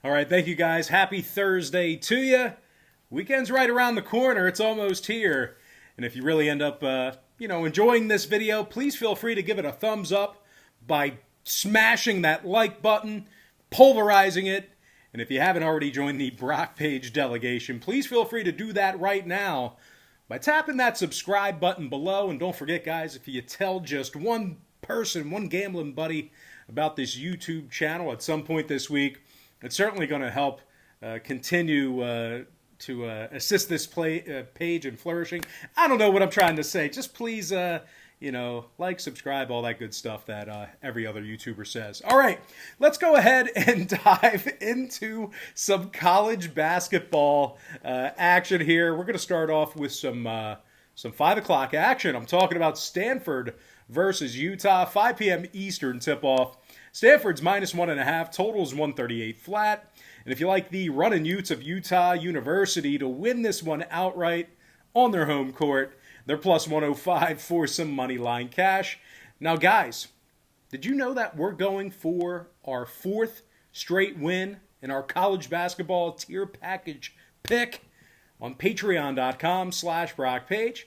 All right, thank you guys. Happy Thursday to you. Weekend's right around the corner. It's almost here. And if you really end up, enjoying this video, please feel free to give it a thumbs up by smashing that like button, pulverizing it. And if you haven't already joined the Brock Page delegation, please feel free to do that right now by tapping that subscribe button below. And don't forget, guys, if you tell just one person, one gambling buddy about this YouTube channel at some point this week, it's certainly going to help continue to assist this page in flourishing. I don't know what I'm trying to say. Just please, like, subscribe, all that good stuff that every other YouTuber says. All right, let's go ahead and dive into some college basketball action here. We're going to start off with some 5 o'clock action. I'm talking about Stanford versus Utah, 5 p.m. Eastern tip-off. Stanford's -1.5, total's 138 flat. And if you like the running Utes of Utah University to win this one outright on their home court, they're +105 for some money line cash. Now, guys, did you know that we're going for our 4th straight win in our college basketball tier package pick on patreon.com/BrockPage?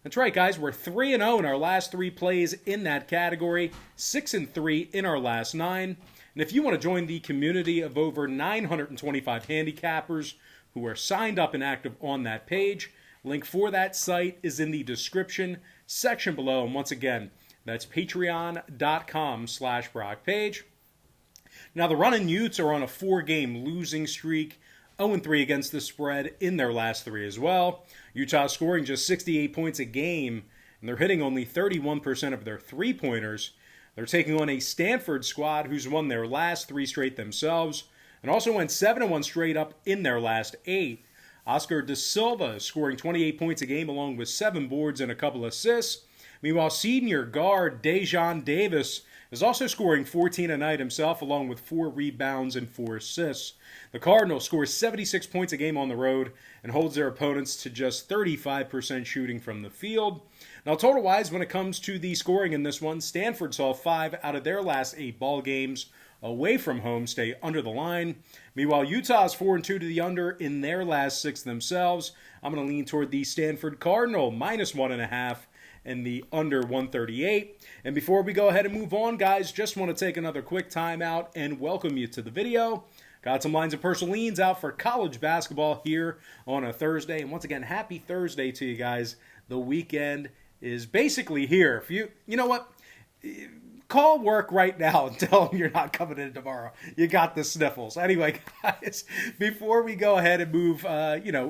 That's right, guys. We're 3-0 in our last 3 plays in that category, 6-3 in our last 9. And if you want to join the community of over 925 handicappers who are signed up and active on that page, link for that site is in the description section below. And once again, that's patreon.com/BrockPage. Now, the running Utes are on a 4-game losing streak, 0-3 against the spread in their last 3 as well. Utah scoring just 68 points a game, and they're hitting only 31% of their three-pointers. They're taking on a Stanford squad who's won their last 3 straight themselves, and also went 7-1 straight up in their last 8. Oscar Da Silva scoring 28 points a game along with 7 boards and a couple assists. Meanwhile, senior guard Dejon Davis is also scoring 14 a night himself, along with 4 rebounds and 4 assists. The Cardinals score 76 points a game on the road and holds their opponents to just 35% shooting from the field. Now, total-wise, when it comes to the scoring in this one, Stanford saw 5 out of their last 8 ball games away from home stay under the line. Meanwhile, Utah's 4-2 to the under in their last 6 themselves. I'm going to lean toward the Stanford Cardinal, -1.5. And the under 138. And before we go ahead and move on, guys, just want to take another quick time out and welcome you to the video. Got some lines of personal leans out for college basketball here on a Thursday. And once again, happy Thursday to you guys. The weekend is basically here. If you know what? Call work right now and tell them you're not coming in tomorrow. You got the sniffles. Anyway, guys, before we go ahead and move,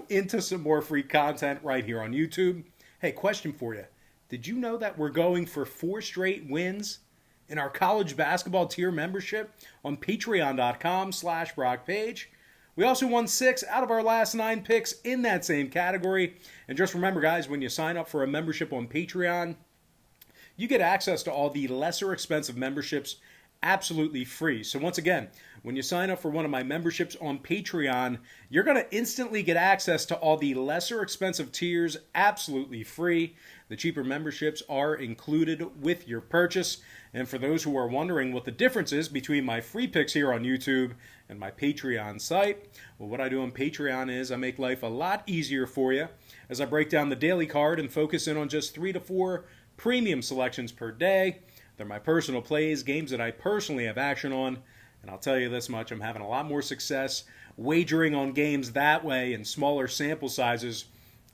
into some more free content right here on YouTube, hey, question for you. Did you know that we're going for 4 straight wins in our college basketball tier membership on patreon.com/BrockPage? We also won 6 out of our last 9 picks in that same category. And just remember, guys, when you sign up for a membership on Patreon, you get access to all the lesser expensive memberships absolutely free. So once again, when you sign up for one of my memberships on Patreon, you're going to instantly get access to all the lesser expensive tiers absolutely free. The cheaper memberships are included with your purchase. And for those who are wondering what the difference is between my free picks here on YouTube and my Patreon site, well, what I do on Patreon is I make life a lot easier for you as I break down the daily card and focus in on just 3 to 4 premium selections per day. They're my personal plays, games that I personally have action on, and I'll tell you this much, I'm having a lot more success wagering on games that way in smaller sample sizes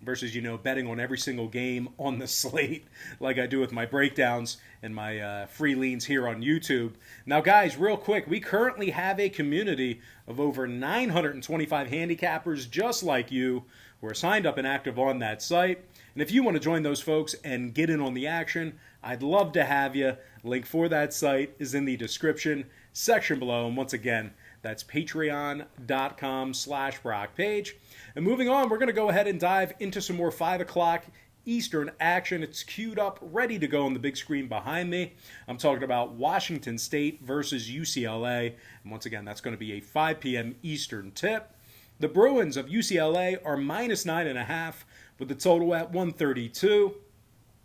versus, betting on every single game on the slate like I do with my breakdowns and my free leans here on YouTube. Now, guys, real quick, we currently have a community of over 925 handicappers just like you who are signed up and active on that site. And if you want to join those folks and get in on the action, I'd love to have you. Link for that site is in the description section below. And once again, that's patreon.com/BrockPage. And moving on, we're going to go ahead and dive into some more 5 o'clock Eastern action. It's queued up, ready to go on the big screen behind me. I'm talking about Washington State versus UCLA. And once again, that's going to be a 5 p.m. Eastern tip. The Bruins of UCLA are -9.5 with the total at 132.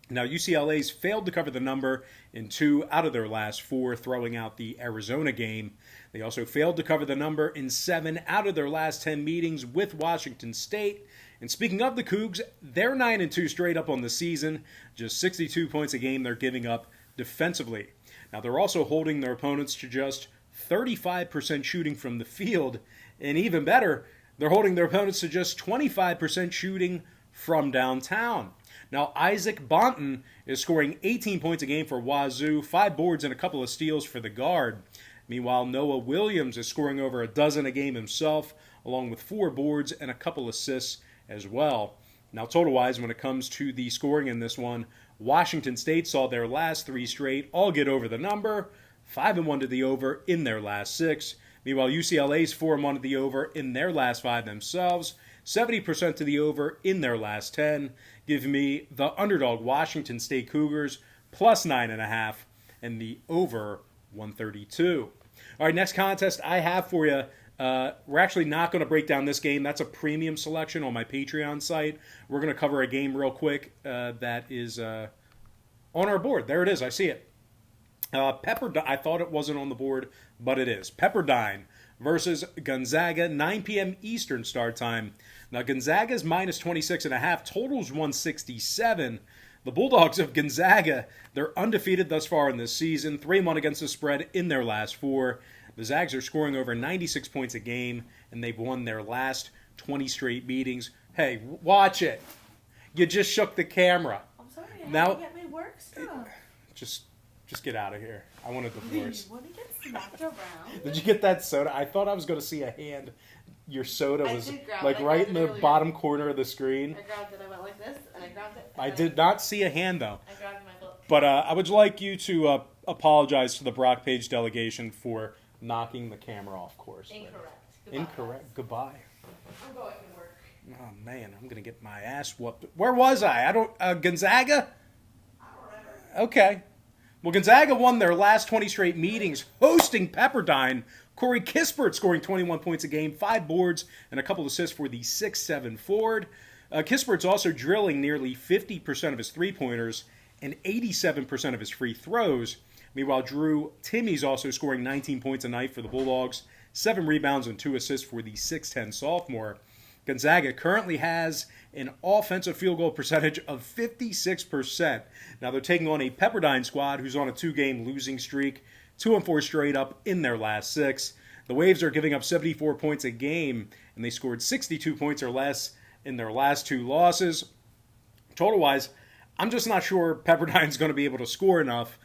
Now, UCLA's failed to cover the number in 2 out of their last 4, throwing out the Arizona game. They also failed to cover the number in 7 out of their last 10 meetings with Washington State. And speaking of the Cougs, they're 9-2 straight up on the season, just 62 points a game they're giving up defensively. Now, they're also holding their opponents to just 35% shooting from the field, and even better, they're holding their opponents to just 25% shooting from downtown. Now, Isaac Bonton is scoring 18 points a game for Wazoo, 5 boards and a couple of steals for the guard. Meanwhile, Noah Williams is scoring over a dozen a game himself, along with 4 boards and a couple assists as well. Now, total-wise, when it comes to the scoring in this one, Washington State saw their last 3 straight all get over the number, 5-1 to the over in their last 6. Meanwhile, UCLA's 4-1 to the over in their last 5 themselves, 70% to the over in their last 10. Give me the underdog Washington State Cougars plus 9.5 and the over 132. All right, next contest I have for you. We're actually not going to break down this game. That's a premium selection on my Patreon site. We're going to cover a game real quick that is on our board. There it is. I see it. Pepperdine. I thought it wasn't on the board, but it is. Pepperdine versus Gonzaga, 9 p.m. Eastern start time. Now, Gonzaga's minus 26.5, totals 167. The Bulldogs of Gonzaga, they're undefeated thus far in this season, 3-1 against the spread in their last 4. The Zags are scoring over 96 points a game, and they've won their last 20 straight meetings. Hey, watch it. You just shook the camera. I'm sorry, I now, had to get my work stuff. Just get out of here. I want a divorce. You want to get smacked around? Did you get that soda? I thought I was going to see a hand. Your soda was like I right in the earlier. bottom corner of the screen. I grabbed it, I went like this, and I grabbed it. I did not see a hand, though. I grabbed my book. But I would like you to apologize to the Brock Page delegation for knocking the camera off course. Incorrect. Incorrect. Goodbye. I'm going to work. Oh, man, I'm going to get my ass whooped. Where was I? Gonzaga? I don't remember. Okay. Well, Gonzaga won their last 20 straight meetings hosting Pepperdine. Corey Kispert scoring 21 points a game, 5 boards, and a couple assists for the 6'7" forward. Kispert's also drilling nearly 50% of his three-pointers and 87% of his free throws. Meanwhile, Drew Timmy's also scoring 19 points a night for the Bulldogs, 7 rebounds and 2 assists for the 6'10" sophomore. Gonzaga currently has an offensive field goal percentage of 56%. Now they're taking on a Pepperdine squad who's on a 2-game losing streak, 2-4 straight up in their last 6. The Waves are giving up 74 points a game, and they scored 62 points or less in their last 2 losses. Total-wise, I'm just not sure Pepperdine's going to be able to score enough.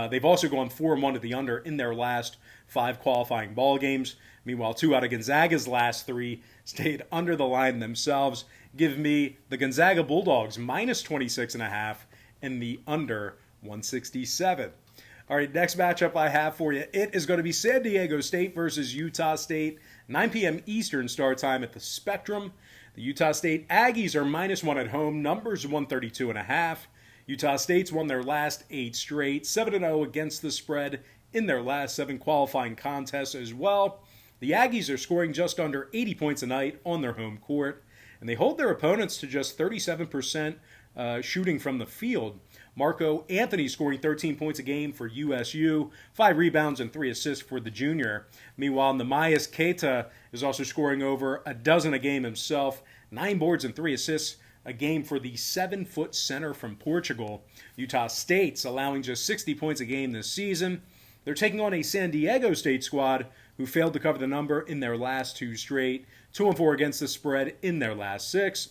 They've also gone 4-1 to the under in their last 5 qualifying ball games. Meanwhile, 2 out of Gonzaga's last 3 stayed under the line themselves. Give me the Gonzaga Bulldogs minus 26.5 and the under 167. All right, next matchup I have for you. It is going to be San Diego State versus Utah State, 9 p.m. Eastern start time at the Spectrum. The Utah State Aggies are -1 at home, numbers 132.5. Utah State's won their last 8 straight, 7-0 against the spread in their last 7 qualifying contests as well. The Aggies are scoring just under 80 points a night on their home court, and they hold their opponents to just 37% shooting from the field. Marco Anthony scoring 13 points a game for USU, 5 rebounds and 3 assists for the junior. Meanwhile, Namias Keita is also scoring over a dozen a game himself, 9 boards and 3 assists a game for the 7-foot center from Portugal. Utah State's allowing just 60 points a game this season. They're taking on a San Diego State squad who failed to cover the number in their last 2 straight, 2-4 against the spread in their last 6.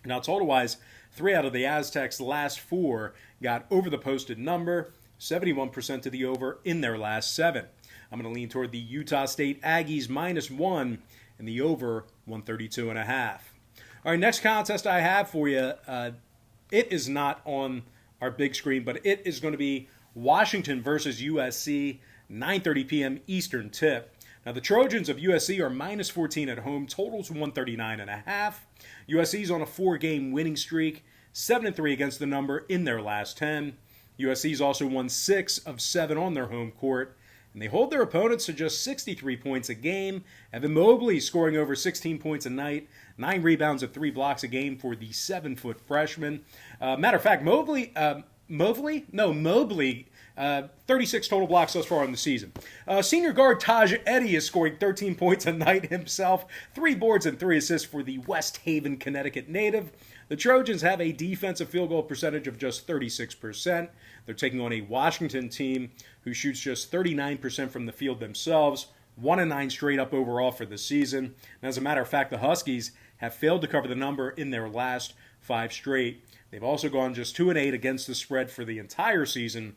Now, total-wise, 3 out of the Aztecs' last 4 got over the posted number, 71% to the over in their last 7. I'm going to lean toward the Utah State Aggies -1 and the over 132.5. All right, next contest I have for you, it is not on our big screen, but it is going to be Washington versus USC, 9:30 p.m. Eastern tip. Now, the Trojans of USC are -14 at home, totals 139.5. USC's on a 4-game winning streak, 7-3 against the number in their last 10. USC's also won 6 of 7 on their home court, and they hold their opponents to just 63 points a game. Evan Mobley scoring over 16 points a night, 9 rebounds and 3 blocks a game for the 7-foot freshman. Matter of fact, Mobley, 36 total blocks thus far in the season. Senior guard Taj Eddy is scoring 13 points a night himself, 3 boards and 3 assists for the West Haven, Connecticut native. The Trojans have a defensive field goal percentage of just 36%. They're taking on a Washington team who shoots just 39% from the field themselves, 1-9 straight up overall for the season. And as a matter of fact, the Huskies have failed to cover the number in their last 5 straight. They've also gone just 2-8 against the spread for the entire season.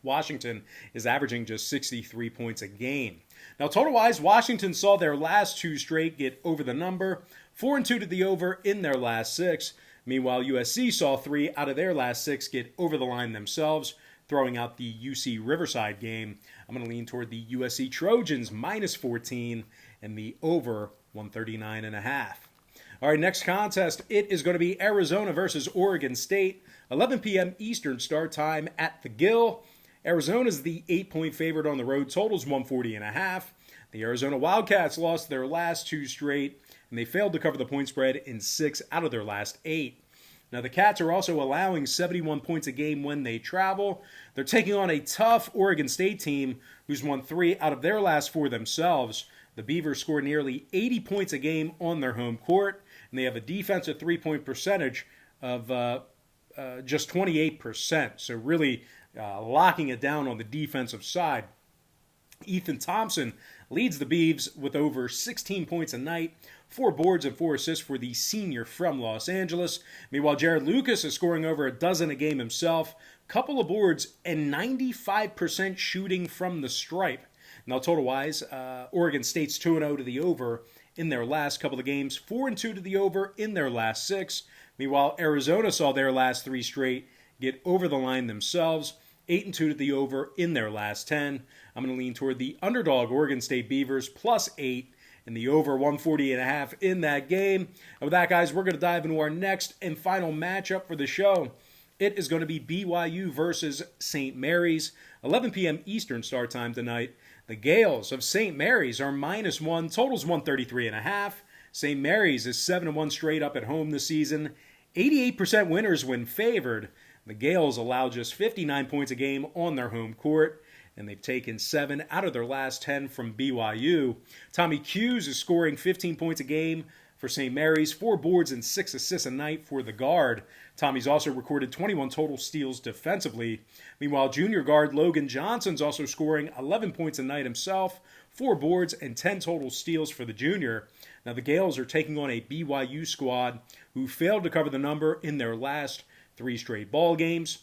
Washington is averaging just 63 points a game. Now, total-wise, Washington saw their last 2 straight get over the number, 4-2 to the over in their last 6. Meanwhile, USC saw 3 out of their last 6 get over the line themselves, throwing out the UC Riverside game. I'm going to lean toward the USC Trojans minus 14 and the over 139.5. All right, next contest, it is going to be Arizona versus Oregon State, 11 p.m. Eastern start time at the Gill. Arizona's the 8-point favorite on the road, totals 140.5. The Arizona Wildcats lost their last 2 straight, and they failed to cover the point spread in 6 out of their last 8. Now, the Cats are also allowing 71 points a game when they travel. They're taking on a tough Oregon State team who's won 3 out of their last 4 themselves. The Beavers score nearly 80 points a game on their home court, and they have a defensive three-point percentage of just 28%. So really locking it down on the defensive side. Ethan Thompson leads the Beavs with over 16 points a night, 4 boards and 4 assists for the senior from Los Angeles. Meanwhile, Jared Lucas is scoring over a dozen a game himself, couple of boards, and 95% shooting from the stripe. Now, total-wise, Oregon State's 2-0 to the over in their last couple of games, 4-2 to the over in their last 6. Meanwhile, Arizona saw their last 3 straight get over the line themselves, 8-2 to the over in their last 10. I'm going to lean toward the underdog Oregon State Beavers plus 8 and the over 140.5 in that game. And with that, guys, we're going to dive into our next and final matchup for the show. It is going to be BYU versus St. Mary's, 11 p.m. Eastern start time tonight. The Gales of St. Mary's are -1, totals 133.5. St. Mary's is 7-1 straight up at home this season. 88% winners when favored. The Gales allow just 59 points a game on their home court, and they've taken 7 out of their last 10 from BYU. Tommy Hughes is scoring 15 points a game for St. Mary's, 4 boards and 6 assists a night for the guard. Tommy's also recorded 21 total steals defensively. Meanwhile, junior guard Logan Johnson's also scoring 11 points a night himself, 4 boards and 10 total steals for the junior. Now, the Gales are taking on a BYU squad who failed to cover the number in their last 3 straight ball games.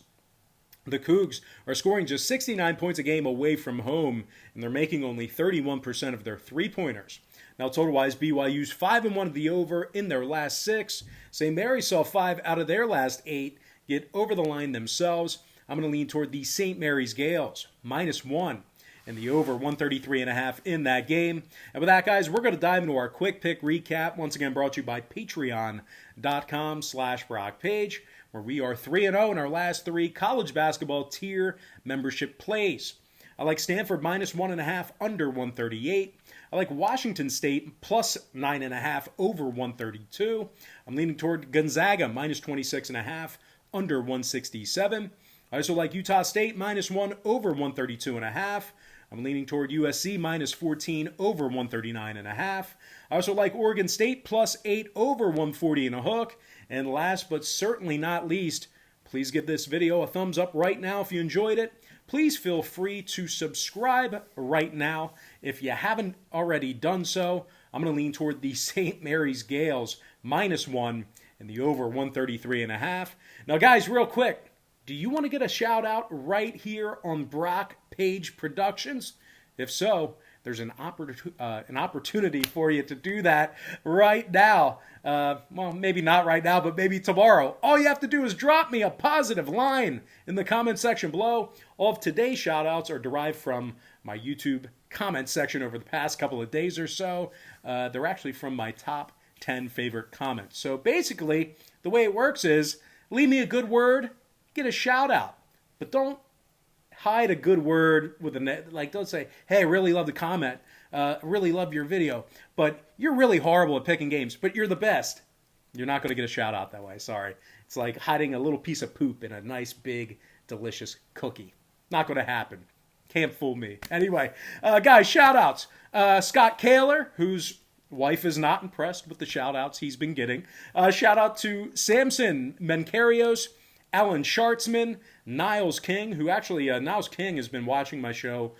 The Cougs are scoring just 69 points a game away from home, and they're making only 31% of their three-pointers. Now, total-wise, BYU's 5-1 to the over in their last 6. St. Mary's saw 5 out of their last 8 get over the line themselves. I'm going to lean toward the St. Mary's Gales, -1, and the over 133.5 in that game. And with that, guys, we're going to dive into our quick pick recap, once again brought to you by patreon.com/BrockPage, where we are 3-0 in our last 3 college basketball tier membership plays. I like Stanford -1.5 under 138. I like Washington State plus 9.5 over 132. I'm leaning toward Gonzaga -26.5 under 167. I also like Utah State -1 over 132.5. I'm leaning toward USC -14 over 139.5. I also like Oregon State plus 8 over 140 and a hook. And last but certainly not least, please give this video a thumbs up right now if you enjoyed it. Please feel free to subscribe right now if you haven't already done so. I'm going to lean toward the St. Mary's Gales -1 and the over 133.5. Now, guys, real quick, do you want to get a shout out right here on Brock Page Productions? If so, there's an opportunity for you to do that right now. Well, maybe not right now, but maybe tomorrow. All you have to do is drop me a positive line in the comment section below. All of today's shout-outs are derived from my YouTube comment section over the past couple of days or so. They're actually from my top 10 favorite comments. So basically, the way it works is leave me a good word, get a shout-out, but don't hide a good word with like, don't say, hey, I really love the comment. Really love your video. But you're really horrible at picking games, but you're the best. You're not going to get a shout out that way. Sorry. It's like hiding a little piece of poop in a nice, big, delicious cookie. Not going to happen. Can't fool me. Anyway, guys, shout outs. Scott Kaler, whose wife is not impressed with the shout outs he's been getting. Shout out to Samson Menkarios, Alan Schartzman, Niles King, who actually, Niles King has been watching my show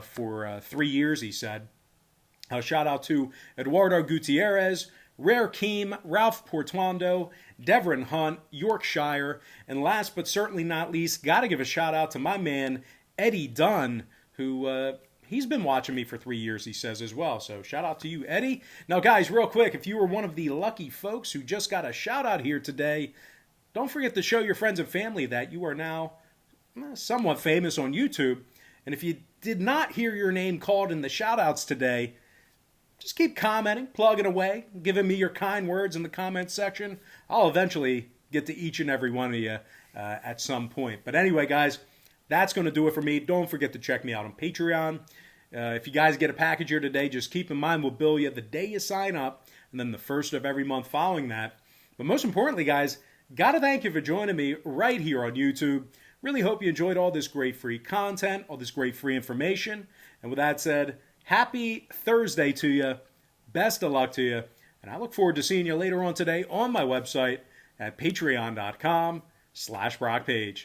for 3 years, he said. Shout out to Eduardo Gutierrez, Rare Keem, Ralph Portuando, Devon Hunt, Yorkshire, and last but certainly not least, got to give a shout out to my man, Eddie Dunn, who he's been watching me for 3 years, he says as well. So shout out to you, Eddie. Now, guys, real quick, if you were one of the lucky folks who just got a shout out here today, don't forget to show your friends and family that you are now somewhat famous on YouTube. And if you did not hear your name called in the shout outs today, just keep commenting, plugging away, giving me your kind words in the comments section. I'll eventually get to each and every one of you at some point. But anyway, guys, that's going to do it for me. Don't forget to check me out on Patreon. If you guys get a package here today, just keep in mind we'll bill you the day you sign up and then the first of every month following that. But most importantly, guys, got to thank you for joining me right here on YouTube. Really hope you enjoyed all this great free content, all this great free information. And with that said, happy Thursday to you. Best of luck to you. And I look forward to seeing you later on today on my website at patreon.com/BrockPage.